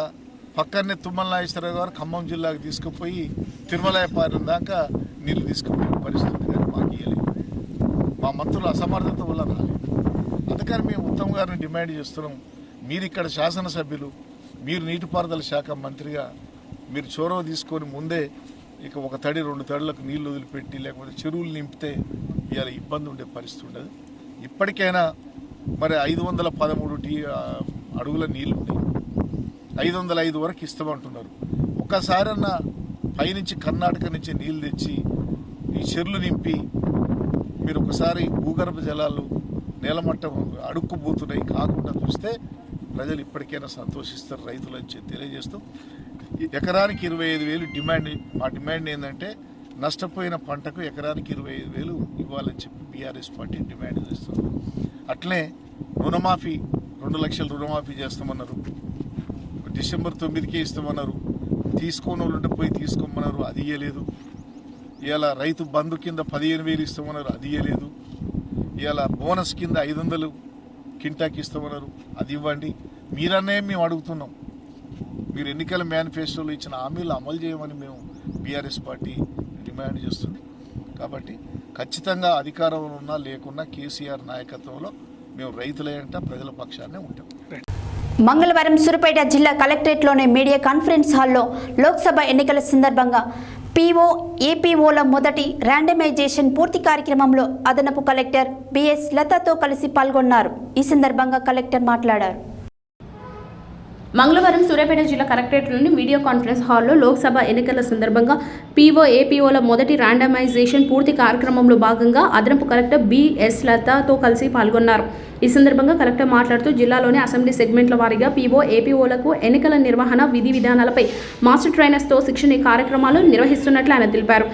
పక్కనే తుమ్మల నాగేశ్వరరావు గారు ఖమ్మం జిల్లాకు తీసుకుపోయి తిరుమలాయపాలెం దాకా నీళ్లు తీసుకుపోయే పరిస్థితి కానీ మాకు ఇవ్వలేదు. మా మంత్రుల అసమర్థత వల్ల రాలేదు. అందుకని మేము ఉత్తమ్ గారిని డిమాండ్ చేస్తున్నాం, మీరు ఇక్కడ శాసనసభ్యులు, మీరు నీటిపారుదల శాఖ మంత్రిగా మీరు చొరవ తీసుకొని ముందే ఇక 1 తడి 2 తడులకు నీళ్లు వదిలిపెట్టి లేకపోతే చెరువులు నింపితే ఇవాళ ఇబ్బంది ఉండే పరిస్థితి ఉండదు. ఇప్పటికైనా మరి 513 అడుగుల నీళ్లు ఉన్నాయి, 505 వరకు ఇస్తామంటున్నారు. ఒక్కసారన్నా పైనుంచి కర్ణాటక నుంచి నీళ్లు తెచ్చి ఈ చెరువులు నింపి మీరు ఒకసారి భూగర్భ జలాలు నేలమట్టం అడుక్కుపోతున్నాయి కాకుండా చూస్తే ప్రజలు ఇప్పటికైనా సంతోషిస్తారు రైతులు అని తెలియజేస్తూ, ఎకరానికి 25,000 డిమాండ్. మా డిమాండ్ ఏంటంటే నష్టపోయిన పంటకు ఎకరానికి 25,000 ఇవ్వాలని చెప్పి బీఆర్ఎస్ పార్టీ డిమాండ్ చేస్తుంది. అట్లే రుణమాఫీ 2 లక్షల రుణమాఫీ చేస్తామన్నారు, డిసెంబర్ 9కే ఇస్తామన్నారు, తీసుకోని వాళ్ళు ఉంటే పోయి తీసుకోమన్నారు, అది ఇవ్వలేదు. ఇవాళ రైతు బంధు కింద 15,000 ఇస్తామన్నారు, అది ఇవ్వలేదు. ఇవాళ బోనస్ కింద 500 కింటాకి ఇస్తామన్నారు, అది ఇవ్వండి. మీరనే మేము అడుగుతున్నాం, మీరు ఎన్నికల మేనిఫెస్టోలో ఇచ్చిన హామీలు అమలు చేయమని మేము బీఆర్ఎస్ పార్టీ డిమాండ్ చేస్తుంది. కాబట్టి ఖచ్చితంగా అధికారంలో ఉన్నా లేకున్నా కేసీఆర్ నాయకత్వంలో మేము రైతులేంట ప్రజల పక్షాన్నే ఉంటాం. మంగళవారం సూర్యాపేట జిల్లా కలెక్టరేట్లోని మీడియా కాన్ఫరెన్స్ హాల్లో లోక్సభ ఎన్నికల సందర్భంగా పీఓ ఏపీఓల మొదటి ర్యాండమైజేషన్ పూర్తి కార్యక్రమంలో అదనపు కలెక్టర్ బిఎస్ లతతో కలిసి పాల్గొన్నారు. ఈ సందర్భంగా కలెక్టర్ మాట్లాడారు. మంగళవారం సూర్యాపేట జిల్లా కలెక్టరేట్లోని మీడియా కాన్ఫరెన్స్ హాల్లో లోక్సభ ఎన్నికల సందర్భంగా పీఓ ఏపీఓల మొదటి ర్యాండమైజేషన్ పూర్తి కార్యక్రమంలో భాగంగా అదనపు కలెక్టర్ బిఎస్ లతతో కలిసి పాల్గొన్నారు. ఈ సందర్భంగా కలెక్టర్ మాట్లాడుతూ జిల్లాలోని అసెంబ్లీ సెగ్మెంట్ల వారీగా పీఓ ఏపీఓలకు ఎన్నికల నిర్వహణ విధి విధానాలపై మాస్టర్ ట్రైనర్స్తో శిక్షణ కార్యక్రమాలు నిర్వహిస్తున్నట్లు ఆయన తెలిపారు.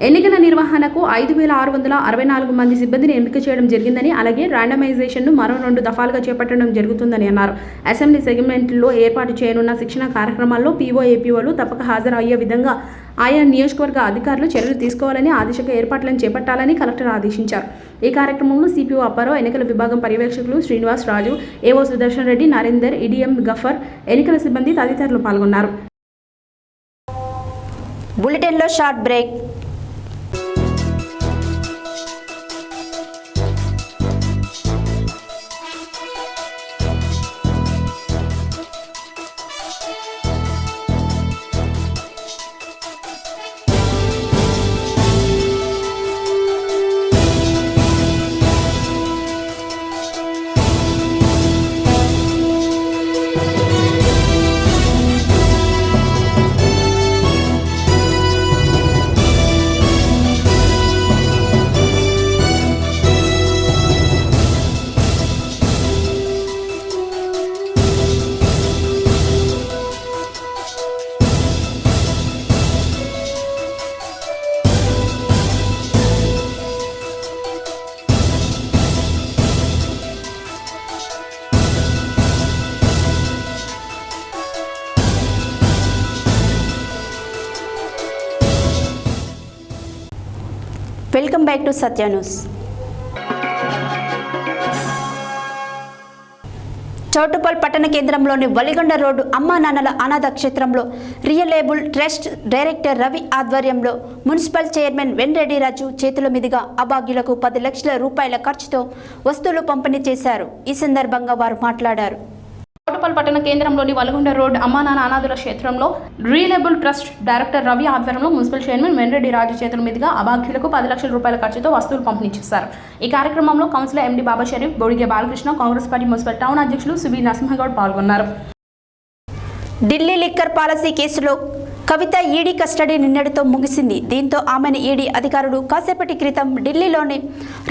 ఎన్నికల నిర్వహణకు 5,664 మంది సిబ్బందిని ఎంపిక చేయడం జరిగిందని, అలాగే ర్యాండమైజేషన్ను మరో 2 దఫాలుగా చేపట్టడం జరుగుతుందని అన్నారు. అసెంబ్లీ సెగ్మెంట్లో ఏర్పాటు చేయనున్న శిక్షణ కార్యక్రమాల్లో పీఓ ఏపీఓలు తప్పక హాజరయ్యే విధంగా ఆయా నియోజకవర్గ అధికారులు చర్యలు తీసుకోవాలని, ఆదేశిక ఏర్పాట్లను చేపట్టాలని కలెక్టర్ ఆదేశించారు. ఈ కార్యక్రమంలో సిపిఓ అప్పారావు, ఎన్నికల విభాగం పర్యవేక్షకులు శ్రీనివాస్ రాజు, ఏఓ సుదర్శన్ రెడ్డి, నరేందర్, ఈడీఎం గఫర్, ఎన్నికల సిబ్బంది తదితరులు పాల్గొన్నారు. బులెటిన్లో short break. Welcome back to Satya news. Choutuppal పట్టణ కేంద్రంలోని వలిగొండ రోడ్డు అమ్మా నాన్నల అనాథ క్షేత్రంలో రియలేబుల్ ట్రస్ట్ డైరెక్టర్ రవి ఆధ్వర్యంలో మున్సిపల్ చైర్మన్ వెన్రెడ్డి రాజు చేతుల మీదుగా అభాగ్యులకు 10 లక్షల రూపాయల ఖర్చుతో వస్తువులు పంపిణీ చేశారు. ఈ సందర్భంగా వారు మాట్లాడారు. చౌటుప్పల్ పట్టణ కేంద్రంలోని వలిగొండ రోడ్ అమ్మా నాన్న అనాథుల క్షేత్రంలో రియలేబుల్ ట్రస్ట్ డైరెక్టర్ రవి ఆధ్వర్యంలో మున్సిపల్ చైర్మన్ వెన్రెడ్డి రాజు చేతుల మీదుగా అభాగ్యులకు 10 లక్షల రూపాయల ఖర్చుతో వస్తువులు పంపిణీ చేశారు. ఈ కార్యక్రమంలో councillor MD Baba Sharif, Bodige Balakrishna, Congress party municipal town అధ్యక్షులు సుబీ నరసింహగౌడ్ పాల్గొన్నారు. ఢిల్లీ లిక్కర్ పాలసీ కేసులో కవిత ఈడీ కస్టడీ నిన్నటితో ముగిసింది. దీంతో ఆమెను ఈడీ అధికారులు కాసేపటి క్రితం ఢిల్లీలోని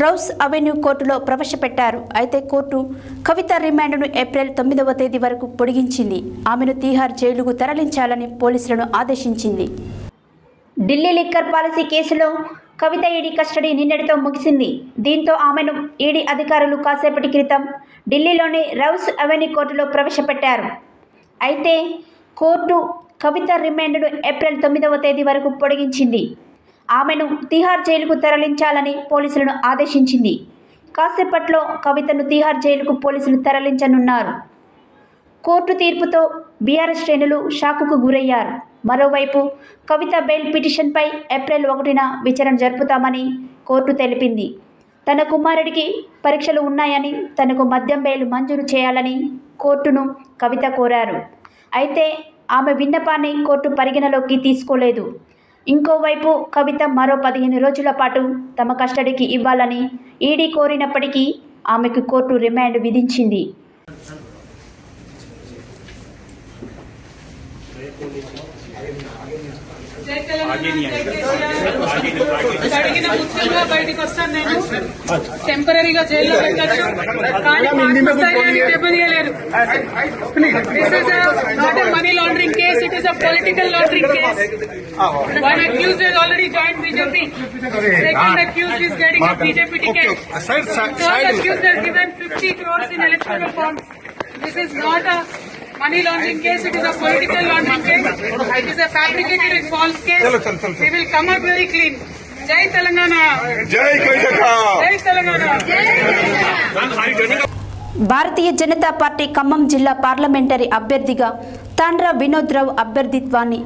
రౌస్ అవెన్యూ కోర్టులో ప్రవేశపెట్టారు. అయితే కోర్టు కవిత రిమాండ్ను ఏప్రిల్ 9వ తేదీ వరకు పొడిగించింది. ఆమెను తీహార్ జైలుకు తరలించాలని పోలీసులను ఆదేశించింది. ఢిల్లీ లిక్కర్ పాలసీ కేసులో కవిత ఈడీ కస్టడీ నిన్నటితో ముగిసింది. దీంతో ఆమెను ఈడీ అధికారులు కాసేపటి క్రితం ఢిల్లీలోని రౌస్ అవెన్యూ కోర్టులో ప్రవేశపెట్టారు. అయితే కోర్టు కవిత రిమాండ్ను ఏప్రిల్ 9వ తేదీ వరకు పొడిగించింది. ఆమెను తిహార్ జైలుకు తరలించాలని పోలీసులను ఆదేశించింది. కాసేపట్లో కవితను తిహార్ జైలుకు పోలీసులు తరలించనున్నారు. కోర్టు తీర్పుతో బీఆర్ఎస్ శ్రేణులు షాకుకు గురయ్యారు. మరోవైపు కవిత బెయిల్ పిటిషన్పై ఏప్రిల్ 1న విచారణ జరుపుతామని కోర్టు తెలిపింది. తన కుమారుడికి పరీక్షలు ఉన్నాయని తనకు మద్యం బెయిల్ మంజూరు చేయాలని కోర్టును కవిత కోరారు. అయితే ఆమె విన్నపాన్ని కోర్టు పరిగణలోకి తీసుకోలేదు. ఇంకోవైపు కవిత మరో 15 రోజుల పాటు తమ కస్టడీకి ఇవ్వాలని ఈడీ కోరినప్పటికీ ఆమెకు కోర్టు రిమాండ్ విధించింది. అడిగిన ముఖ్యంగా బయటకు వస్తాను. నేను టెంపరీగా జైల్లో పెట్టచ్చు, కానీ దెబ్బతీయలేరు. This is not a money laundering case, it is a political laundering case. One accused has already joined BJP. Second accused is getting a BJP ticket. Third accused has given 50 crores in electoral bonds. This is not a money laundering case, it is a political laundering case. It is a fabricated and false case. We will come out very clean. Jai Telangana. Jai Telangana. Bharatiya Janata party Khammam జిల్లా parliamentary అభ్యర్థిగా తాండ్ర వినోద్ రావు అభ్యర్థిత్వాన్ని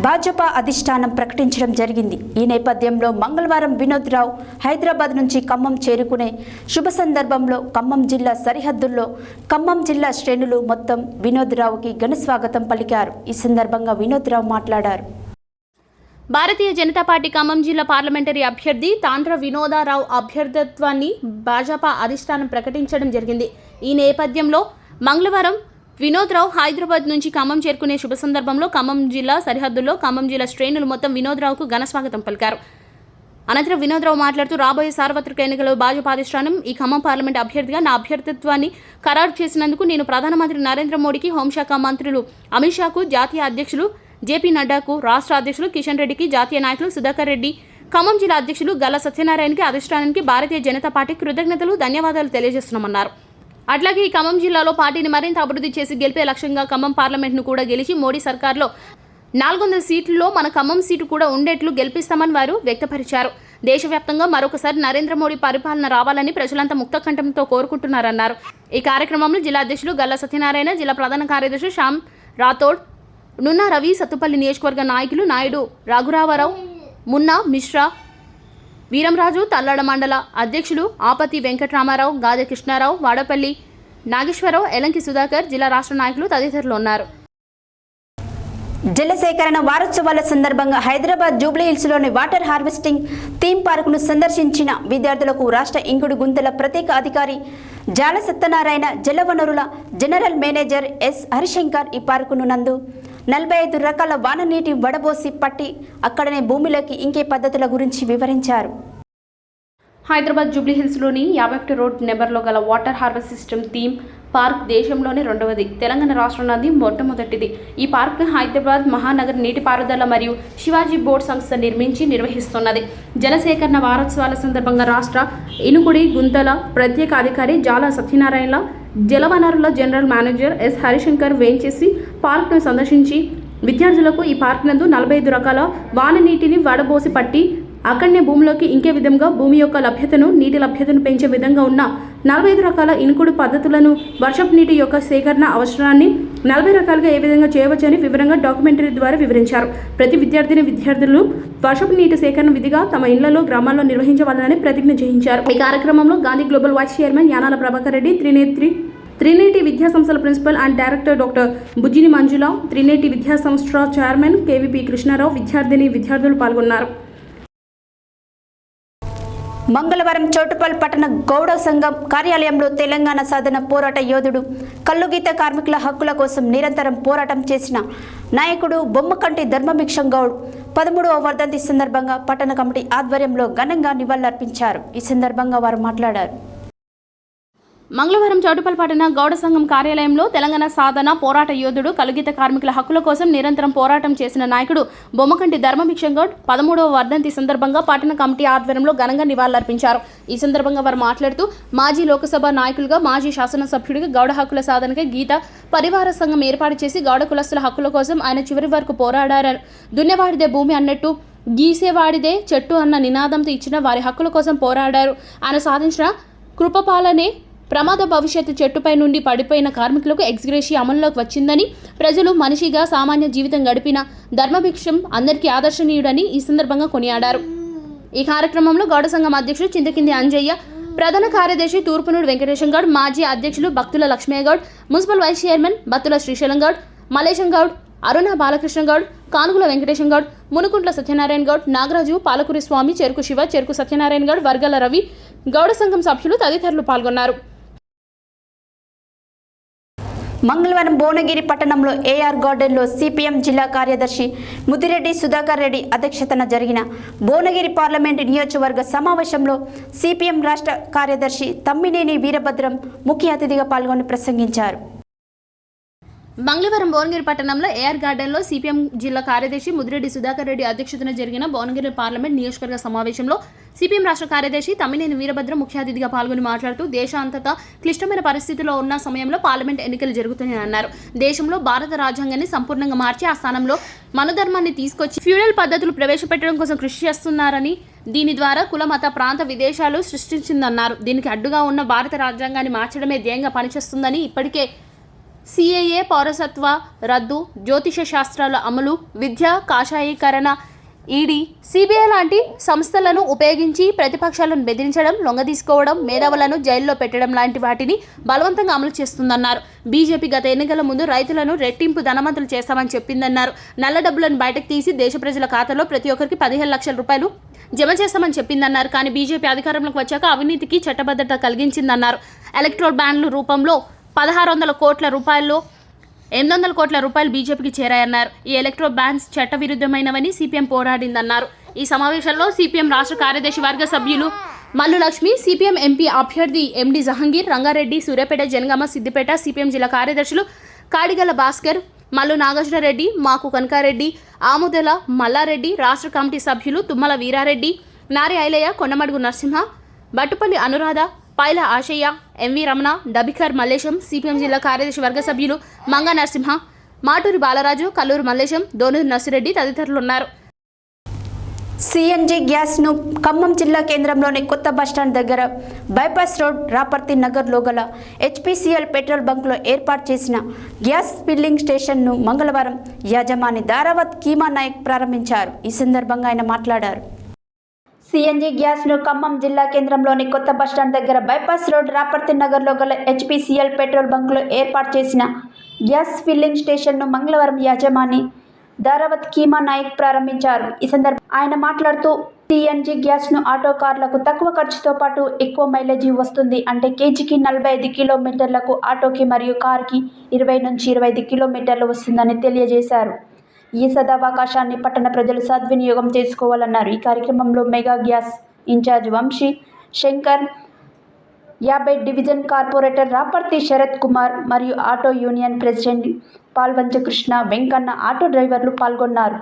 భాజపా అధిష్టానం ప్రకటించడం జరిగింది. ఈ నేపథ్యంలో మంగళవారం వినోద్ రావు హైదరాబాద్ నుంచి ఖమ్మం చేరుకునే శుభ సందర్భంలో ఖమ్మం జిల్లా సరిహద్దుల్లో ఖమ్మం జిల్లా శ్రేణులు మొత్తం వినోద్ రావుకి ఘన స్వాగతం పలికారు. ఈ సందర్భంగా వినోద్ రావు మాట్లాడారు. భారతీయ జనతా పార్టీ ఖమ్మం జిల్లా పార్లమెంటరీ అభ్యర్థి తాండ్ర వినోదరావు అభ్యర్థిత్వాన్ని భాజపా అధిష్టానం ప్రకటించడం జరిగింది. ఈ నేపథ్యంలో మంగళవారం వినోద్ రావు హైదరాబాద్ నుంచి ఖమ్మం చేరుకునే శుభ సందర్భంలో ఖమ్మం జిల్లా సరిహద్దుల్లో ఖమ్మం జిల్లా శ్రేణులు మొత్తం వినోద్ రావుకు ఘన స్వాగతం పలికారు. అనంతరం వినోద్ రావు మాట్లాడుతూ రాబోయే సార్వత్రిక ఎన్నికల్లో భాజపా అధిష్టానం ఈ ఖమ్మం పార్లమెంట్ అభ్యర్థిగా నా అభ్యర్థిత్వాన్ని ఖరారు చేసినందుకు నేను ప్రధానమంత్రి నరేంద్ర మోడీకి, హోంశాఖ మంత్రులు అమిత్ షాకు, జాతీయ అధ్యక్షులు జేపీ నడ్డాకు, రాష్ట్ర అధ్యక్షులు కిషన్ రెడ్డికి, జాతీయ నాయకులు సుధాకర్ రెడ్డి, ఖమ్మం జిల్లా అధ్యక్షులు గల్లా సత్యనారాయణకి, అధిష్టానానికి భారతీయ జనతా పార్టీ కృతజ్ఞతలు, ధన్యవాదాలు తెలియజేస్తున్నామన్నారు. అట్లాగే ఈ ఖమ్మం జిల్లాలో పార్టీని మరింత అభివృద్ధి చేసి గెలిపే లక్ష్యంగా ఖమ్మం పార్లమెంట్ను కూడా గెలిచి మోడీ సర్కార్లో 400 సీట్లలో మన ఖమ్మం సీటు కూడా ఉండేట్లు గెలిపిస్తామని వారు వ్యక్తపరిచారు. దేశవ్యాప్తంగా మరొకసారి నరేంద్ర మోడీ పరిపాలన రావాలని ప్రజలంతా ముక్తకంఠంతో కోరుకుంటున్నారన్నారు. ఈ కార్యక్రమంలో జిల్లా అధ్యక్షులు గల్లా సత్యనారాయణ, జిల్లా ప్రధాన కార్యదర్శి శ్యామ్ రాథోడ్, నున్న రవి, సత్తుపల్లి నియోజకవర్గ నాయకులు నాయుడు రాఘురావరావు, మున్నా మిశ్రా, వీరంరాజు, తల్లాడ మండల అధ్యక్షులు ఆపతి వెంకటరామారావు, గాదె కృష్ణారావు, వాడపల్లి నాగేశ్వరరావు, ఎలంకి సుధాకర్, జిల్లా రాష్ట్ర నాయకులు తదితరులు ఉన్నారు. జలసేకరణ వారోత్సవాల సందర్భంగా హైదరాబాద్ జూబ్లీహిల్స్లోని వాటర్ హార్వెస్టింగ్ థీమ్ పార్కును సందర్శించిన విద్యార్థులకు రాష్ట్ర ఇంకుడు గుంతల ప్రత్యేక అధికారి జాల సత్యనారాయణ, జలవనరుల జనరల్ మేనేజర్ ఎస్ హరిశంకర్ ఈ పార్కును నందు 45 రకాల వాననీటి వడబోసి పట్టి అక్కడనే భూమిలోకి ఇంకే పద్ధతుల గురించి వివరించారు. హైదరాబాద్ జూబ్లీహిల్స్లోని 51 రోడ్ నెంబర్లో గల water harvest system theme park దేశంలోనే రెండవది, తెలంగాణ రాష్ట్రంలోని మొట్టమొదటిది. ఈ పార్క్ను హైదరాబాద్ మహానగర్ నీటిపారుదల మరియు శివాజీ బోర్డ్ సంస్థ నిర్మించిస్తున్నది. జలసేకరణ వారోత్సవాల సందర్భంగా రాష్ట్ర ఇనుకుడి గుంతల ప్రత్యేక అధికారి జాల సత్యనారాయణ, జలవనరుల జనరల్ మేనేజర్ ఎస్ హరిశంకర్ వేంచేసి పార్క్ను సందర్శించి విద్యార్థులకు ఈ పార్క్ నందు 45 రకాల వాన నీటిని వడబోసి పట్టి అక్కడనే భూమిలోకి ఇంకే విధంగా భూమి యొక్క లభ్యతను, నీటి లభ్యతను పెంచే విధంగా ఉన్న 45 రకాల ఇనుకుడు పద్ధతులను, వర్షపు నీటి యొక్క సేకరణ అవసరాన్ని 40 రకాలుగా ఏ విధంగా చేయవచ్చని వివరంగా డాక్యుమెంటరీ ద్వారా వివరించారు. ప్రతి విద్యార్థులు వర్షపు నీటి సేకరణ విధిగా తమ ఇళ్లలో, గ్రామాల్లో నిర్వహించవాలని ప్రతిజ్ఞ చేయించారు. ఈ కార్యక్రమంలో Gandhi global vice chairman Yanala Prabhakar Reddy, Trineti విద్యా సంస్థల principal and director doctor Bujjini Manjula, Trineti విద్యా సంస్థ చైర్మన్ కేవీపీ కృష్ణారావు, విద్యార్థులు పాల్గొన్నారు. మంగళవారం చౌటుప్పల్ పట్టణ గౌడ సంఘం కార్యాలయంలో తెలంగాణ సాధన పోరాట యోధుడు కల్లుగీత కార్మికుల హక్కుల కోసం నిరంతరం పోరాటం చేసిన నాయకుడు బొమ్మకంటి ధర్మభిక్షం గౌడ్ 13వ వర్ధంతి సందర్భంగా పట్టణ కమిటీ ఆధ్వర్యంలో ఘనంగా నివాళులర్పించారు. ఈ సందర్భంగా వారు మాట్లాడారు. మంగళవారం చౌటుప్పల్ పట్టణ గౌడ సంఘం కార్యాలయంలో తెలంగాణ సాధన పోరాట యోధుడు కలుగీత కార్మికుల హక్కుల కోసం నిరంతరం పోరాటం చేసిన నాయకుడు బొమ్మకంటి ధర్మభిక్షం గౌడ్ 13వ వర్ధంతి సందర్భంగా పట్టణ కమిటీ ఆధ్వర్యంలో ఘనంగా నివాళులర్పించారు. ఈ సందర్భంగా వారు మాట్లాడుతూ మాజీ లోకసభ నాయకులుగా మాజీ శాసనసభ్యుడిగా గౌడ హక్కుల సాధనకై గీత పరివార సంఘం ఏర్పాటు చేసి గౌడ కులస్తుల హక్కుల కోసం ఆయన చివరి వరకు పోరాడారు. దున్నేవాడిదే భూమి అన్నట్టు గీసేవాడిదే చెట్టు అన్న నినాదంతో ఇచ్చిన వారి హక్కుల కోసం పోరాడారు. ఆయన సాధించిన కృపపాలనే ప్రమాద భవిష్యత్తు చెట్టుపై నుండి పడిపోయిన కార్మికులకు ఎక్స్గ్రేషియా అమల్లోకి వచ్చిందని, ప్రజలు మనిషిగా సామాన్య జీవితం గడిపిన ధర్మభిక్షం అందరికీ ఆదర్శనీయుడని ఈ సందర్భంగా కొనియాడారు. ఈ కార్యక్రమంలో గౌడ సంఘం అధ్యక్షుడు చింతకింది అంజయ్య, ప్రధాన కార్యదర్శి తూర్పునూరు వెంకటేశం గౌడ్, మాజీ అధ్యక్షులు Bhaktula Lakshmaiah Goud, municipal vice chairman Battula Srisailam Goud, Malesham Goud, Aruna Balakrishna Goud, Kanugula Venkatesham Goud, Munukuntla Satyanarayana Goud, Nagaraju, Palakuri Swamy, Cheruku Shiva, చెరుకు సత్యనారాయణ గౌడ్, వర్గల రవి, గౌడ సంఘం సభ్యులు తదితరులు పాల్గొన్నారు. మంగళవారం భువనగిరి పట్టణంలో ఏఆర్ గార్డెన్లో సిపిఎం జిల్లా కార్యదర్శి ముదిరెడ్డి సుధాకర్ రెడ్డి అధ్యక్షతన జరిగిన భువనగిరి పార్లమెంటు నియోజకవర్గ సమావేశంలో సిపిఎం రాష్ట్ర కార్యదర్శి తమ్మినేని వీరభద్రం ముఖ్య అతిథిగా పాల్గొని ప్రసంగించారు. మంగళవారం భువనగిరి పట్టణంలో ఏఆర్ గార్డెన్లో సిపిఎం జిల్లా కార్యదర్శి ముదిరెడ్డి సుధాకర్ రెడ్డి అధ్యక్షతన జరిగిన భువనగిరి పార్లమెంట్ నియోజకవర్గ సమావేశంలో సిపిఎం రాష్ట్ర కార్యదర్శి తమ్మినేని వీరభద్రం ముఖ్య అతిథిగా పాల్గొని మాట్లాడుతూ దేశాంతటా క్లిష్టమైన పరిస్థితిలో ఉన్న సమయంలో పార్లమెంట్ ఎన్నికలు జరుగుతున్నాయని అన్నారు. దేశంలో భారత రాజ్యాంగాన్ని సంపూర్ణంగా మార్చి ఆ స్థానంలో మనధర్మాన్ని తీసుకొచ్చి ఫ్యూడల్ పద్ధతులు ప్రవేశపెట్టడం కోసం కృషి చేస్తున్నారని, దీని ద్వారా కుల మత ప్రాంత విదేశాలు సృష్టించిందన్నారు. దీనికి అడ్డుగా ఉన్న భారత రాజ్యాంగాన్ని మార్చడమే ధ్యేయంగా పనిచేస్తుందని, ఇప్పటికే సిఏఏ, పౌరసత్వ రద్దు, జ్యోతిష శాస్త్రాల అమలు, విద్య కాషాయీకరణ, ఈడీ, సిబిఐ లాంటి సంస్థలను ఉపయోగించి ప్రతిపక్షాలను బెదిరించడం, లొంగదీసుకోవడం, మేధావులను జైల్లో పెట్టడం లాంటి వాటిని బలవంతంగా అమలు చేస్తుందన్నారు. బీజేపీ గత ఎన్నికల ముందు రైతులను రెట్టింపు ధనవంతులు చేస్తామని చెప్పిందన్నారు. నల్ల డబ్బులను బయటకు తీసి దేశ ప్రజల ఖాతాలో ప్రతి ఒక్కరికి 15 లక్షల రూపాయలు జమ చేస్తామని చెప్పిందన్నారు. కానీ బీజేపీ అధికారంలోకి వచ్చాక అవినీతికి చట్టబద్ధత కలిగించిందన్నారు. ఎలక్ట్రోల్ బ్యాండ్ల రూపంలో 1600 కోట్ల రూపాయల్లో 800 కోట్ల రూపాయలు బీజేపీకి చేరాయన్నారు. ఈ ఎలక్ట్రో బ్యాన్స్ చట్టవిరుద్ధమైనవని సిపిఎం పోరాడిందన్నారు. ఈ సమావేశంలో సిపిఎం రాష్ట్ర కార్యదర్శి వర్గ సభ్యులు మల్లు లక్ష్మి, సిపిఎం ఎంపీ అభ్యర్థి ఎండి జహంగీర్, రంగారెడ్డి, సూర్యాపేట, జనగామ, సిద్దిపేట సిపిఎం జిల్లా కార్యదర్శులు కాడిగల భాస్కర్, మల్లు నాగేశ్వరరెడ్డి, మాకు కనకారెడ్డి, ఆముదల మల్లారెడ్డి, రాష్ట్ర కమిటీ సభ్యులు తుమ్మల వీరారెడ్డి, నారి ఐలయ్య, కొండమడుగు నరసింహ, బట్టుపల్లి అనురాధ, పైల ఆశయ్య, ఎంవి రమణ, డబికర్ మల్లేశం, సిపిఎం జిల్లా కార్యదర్శి వర్గ సభ్యులు మంగ నరసింహ, మాటూరి బాలరాజు, కల్లూరు మల్లేశం, దోనూరు నర్సిరెడ్డి తదితరులు ఉన్నారు. సిఎన్జి గ్యాస్ను ఖమ్మం జిల్లా కేంద్రంలోని కొత్త బస్టాండ్ దగ్గర బైపాస్ రోడ్ రాపర్తి నగర్లో గల హెచ్పిసిఎల్ పెట్రోల్ బంక్లో ఏర్పాటు చేసిన గ్యాస్ ఫిల్లింగ్ స్టేషన్ను మంగళవారం యాజమాని దారావత్ కీమా నాయక్ ప్రారంభించారు. ఈ సందర్భంగా ఆయన మాట్లాడారు. సిఎన్జి గ్యాస్ను ఖమ్మం జిల్లా కేంద్రంలోని కొత్త బస్టాండ్ దగ్గర బైపాస్ రోడ్ రాపర్తి నగర్లో గల హెచ్పిసిఎల్ పెట్రోల్ బంక్లో ఏర్పాటు చేసిన గ్యాస్ ఫిల్లింగ్ స్టేషన్ను మంగళవారం యాజమాని దారావత్ కీమా నాయక్ ప్రారంభించారు. ఈ సందర్భంగా ఆయన మాట్లాడుతూ సిఎన్జి గ్యాస్ను ఆటో కార్లకు తక్కువ ఖర్చుతో పాటు ఎక్కువ మైలేజీ వస్తుంది. అంటే కేజీకి 45 కిలోమీటర్లకు ఆటోకి మరియు కార్కి 20 నుంచి 25 కిలోమీటర్లు వస్తుందని తెలియజేశారు. ఈ సదవకాశాన్ని పట్టణ ప్రజలు సద్వినియోగం చేసుకోవాలన్నారు. ఈ కార్యక్రమంలో mega gas incharge Vamshi Shankar, 50 division corporator Raparthi Sharath Kumar మరియు auto union president Palvancha Krishna, Venkanna, auto డ్రైవర్లు పాల్గొన్నారు.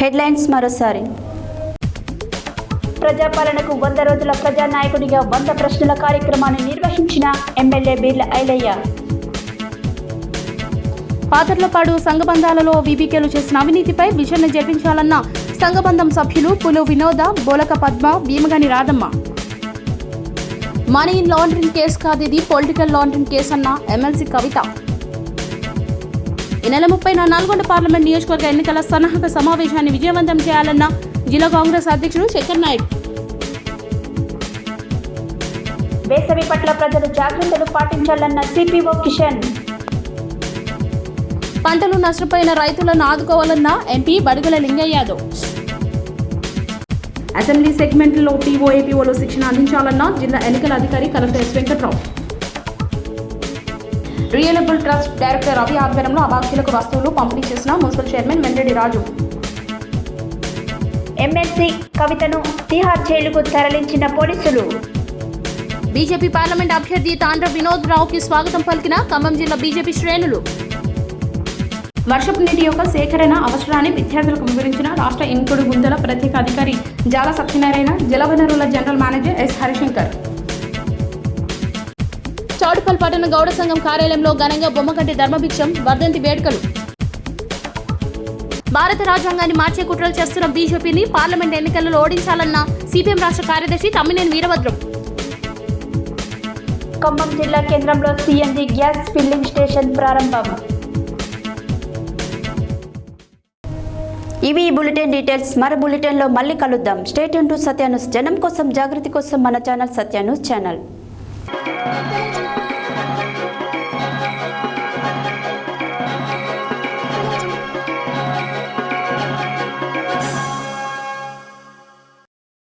హెడ్లైన్స్ మరోసారి. ప్రజాపాలనకు 100 రోజుల ప్రజానాయకుడిగా 100 ప్రశ్నల కార్యక్రమాన్ని నిర్వహించిన ఎమ్మెల్యే బీర్ల ఐలయ్య. పాతర్లపాడు సంఘబంధాలలో వీబీకేలు చేసిన అవినీతిపై విచారణ జరిపించాలన్న సంఘబంధం సభ్యులు Pulu Vinoda, Bolaka Padma, Bheemagani Radhamma. Money laundering case కాదు, ఇది పొలిటికల్ లాండరింగ్ కేసు అన్న ఎమ్మెల్సీ కవిత. ఈ నెల 30న నల్గొండ పార్లమెంట్ నియోజకవర్గ ఎన్నికల సన్నాహక సమావేశాన్ని విజయవంతం చేయాలన్న జిల్లా కాంగ్రెస్ అధ్యక్షుడు శంకర్ నాయక్. వేసవి పట్ల ప్రజలు జాగ్రత్తలు పాటించాలన్న సిపిఓ కిషన్. పంటలు నష్టపోయిన రైతులను ఆదుకోవాలన్న ఎంపీ బడుగుల లింగయ్య యాదవ్. అసెంబ్లీ సెగ్మెంట్లో పీఓఏపీఓలో శిక్షణ అందించాలన్న జిల్లా ఎన్నికల అధికారి collector S Venkatrao. Reliable trust director Ravi ఆధ్వర్యంలో అభాగ్యులకు వస్తువులు పంపిణీ చేసిన మున్సిపల్ చైర్మన్ వెంకరెడ్డి రాజు. ఎమ్మెల్సీ కవితను తిహార్ జైలుకు తరలించిన పోలీసులు. బీజేపీ పార్లమెంట్ అభ్యర్థి తాండ్ర వినోద్ రావుకి స్వాగతం పలికిన ఖమ్మం జిల్లా బీజేపీ శ్రేణులు. వర్షపు నీటి యొక్క సేకరణ అవసరాన్ని విద్యార్థులకు వివరించిన రాష్ట్ర ఇంకుడు గుంతల ప్రత్యేక అధికారి జాల సత్యనారాయణ, జలవనరుల general manager S Harishankar. Choutuppal పట్టణ గౌడ సంఘం కార్యాలయంలో ఘనంగా బొమ్మగడ్డి ధర్మభిక్షం వర్ధంతి వేడుకలు. భారత రాజ్యాంగాన్ని మార్చే కుట్రలు చేస్తున్న బీజేపీని పార్లమెంట్ ఎన్నికల్లో ఓడించాలన్న సిపిఎం రాష్ట్ర కార్యదర్శి తమ్మినేని వీరభద్రం. ఖమ్మం జిల్లా కేంద్రంలో సిఎన్జి గ్యాస్ ఫిల్లింగ్ స్టేషన్ ప్రారంభం. ఇవి బులెటిన్ డీటెయిల్స్. మరో బులెటిన్లో మళ్ళీ కలుద్దాం. Stay tune to Satya news. జనం కోసం, జాగృతి కోసం మన ఛానల్ సత్య న్యూస్ ఛానల్.